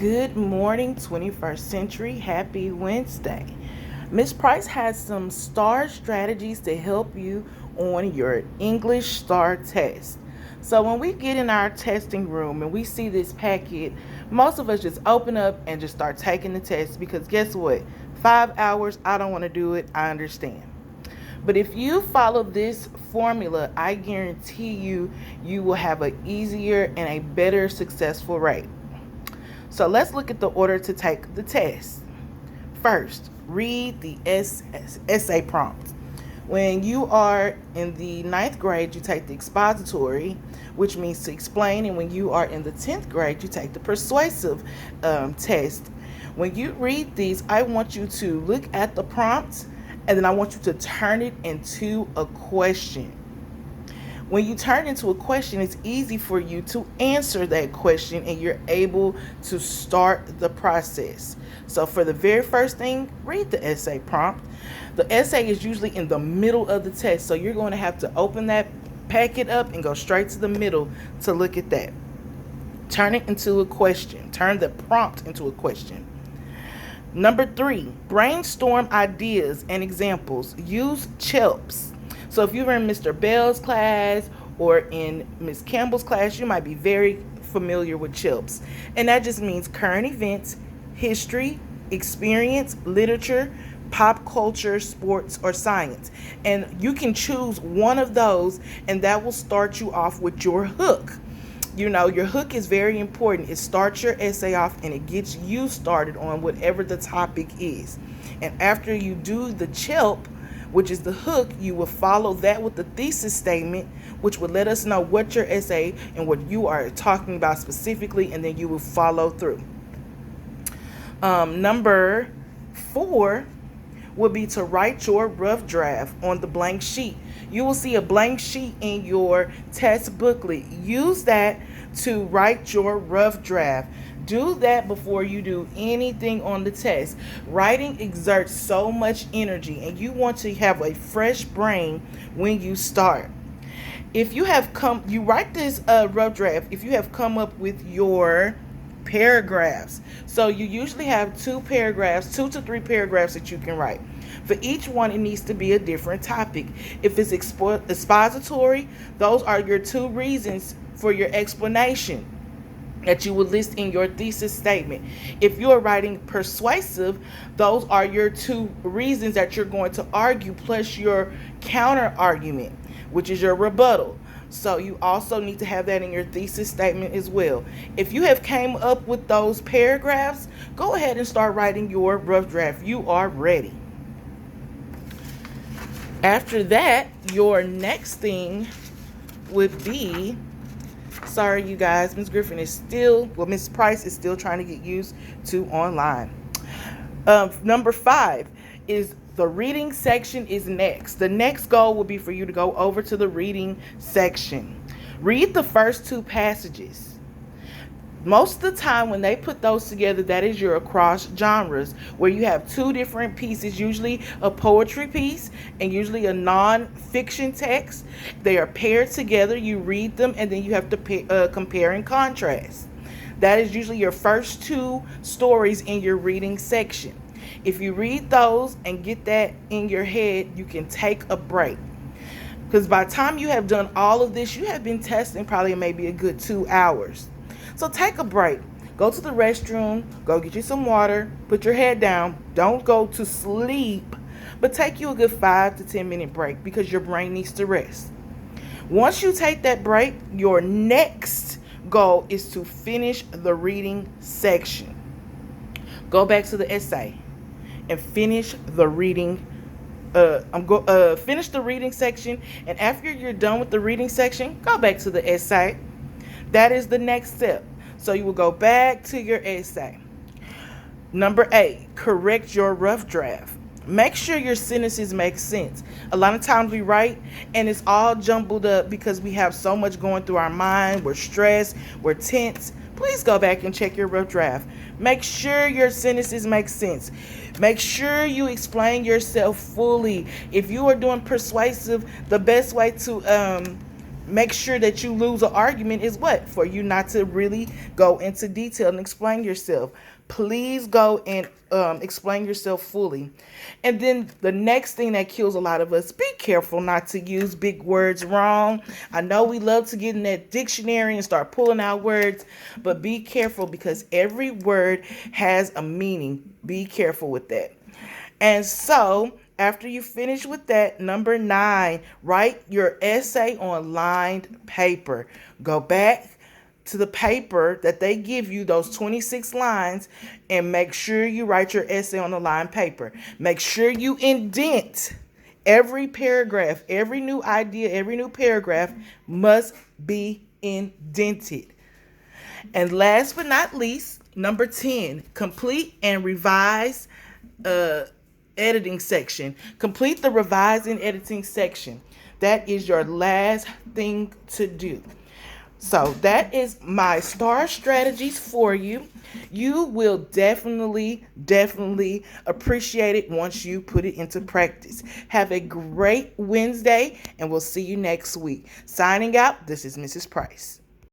Good morning, 21st century. Happy Wednesday. Miss Price has some STAAR strategies to help you on your English STAAR test. So when we get in our testing room and we see this packet, most of us just open up and just start taking the test because guess what? 5 hours, I don't want to do it. I understand. But if you follow this formula, I guarantee you will have an easier and a better successful rate. So let's look at the order to take the test. First, read the essay prompt. When you are in the 9th grade, you take the expository, which means to explain. And when you are in the 10th grade, you take the persuasive test. When you read these, I want you to look at the prompt and then I want you to turn it into a question. When you turn into a question, it's easy for you to answer that question and you're able to start the process. So for the very first thing, read the essay prompt. The essay is usually in the middle of the test, so you're going to have to open that packet up and go straight to the middle to look at that. Turn it into a question. Turn the prompt into a question. Number 3, brainstorm ideas and examples. Use CHELPs. So if you were in Mr. Bell's class or in Ms. Campbell's class, you might be very familiar with CHELPs. And that just means current events, history, experience, literature, pop culture, sports, or science. And you can choose one of those and that will start you off with your hook. You know, your hook is very important. It starts your essay off and it gets you started on whatever the topic is. And after you do the CHELP, which is the hook, you will follow that with the thesis statement, which will let us know what your essay and what you are talking about specifically, and then you will follow through. Number 4 would be to write your rough draft on the blank sheet. You will see a blank sheet in your test booklet. Use that to write your rough draft. Do that before you do anything on the test. Writing exerts so much energy and you want to have a fresh brain when you start. If you write this rough draft if you have come up with your paragraphs. So you usually have 2 to 3 paragraphs that you can write. For each one, it needs to be a different topic. If it's expository, those are your 2 reasons for your explanation that you would list in your thesis statement. If you're writing persuasive, those are your 2 reasons that you're going to argue plus your counter argument, which is your rebuttal. So you also need to have that in your thesis statement as well. If you have came up with those paragraphs, go ahead and start writing your rough draft. You are ready. After that, your next thing would be, sorry you guys, Ms. Price is still trying to get used to online. Number 5 is the reading section is next. The next goal will be for you to go over to the reading section. Read the first 2 passages. Most of the time when they put those together, that is your across genres, where you have 2 different pieces, usually a poetry piece and usually a non-fiction text. They are paired together. You read them and then you have to compare and contrast. That is usually your first 2 stories in your reading section. If you read those and get that in your head, you can take a break. Because by the time you have done all of this, you have been testing probably maybe a good 2 hours. So take a break. Go to the restroom, go get you some water, put your head down. Don't go to sleep, but take you a good 5 to 10 minute break because your brain needs to rest. Once you take that break, your next goal is to finish the reading section. Go back to the essay and finish the reading. Finish the reading section, and after you're done with the reading section, go back to the essay. That is the next step. So you will go back to your essay. Number 8, correct your rough draft. Make sure your sentences make sense. A lot of times we write and it's all jumbled up because we have so much going through our mind. We're stressed, we're tense. Please go back and check your rough draft. Make sure your sentences make sense. Make sure you explain yourself fully. If you are doing persuasive, the best way to make sure that you lose an argument is what? For you not to really go into detail and explain yourself. Please go and explain yourself fully. And then the next thing that kills a lot of us, be careful not to use big words wrong. I know we love to get in that dictionary and start pulling out words, but be careful because every word has a meaning. Be careful with that. And so, after you finish with that, number 9, write your essay on lined paper. Go back to the paper that they give you, those 26 lines, and make sure you write your essay on the lined paper. Make sure you indent every paragraph, every new idea, every new paragraph must be indented. And last but not least, number 10, complete and revise editing section. Complete the revise and editing section. That is your last thing to do. So that is my STAAR strategies for you. You will definitely appreciate it once you put it into practice. Have a great Wednesday, and we'll see you next week. Signing out, this is Mrs. Price.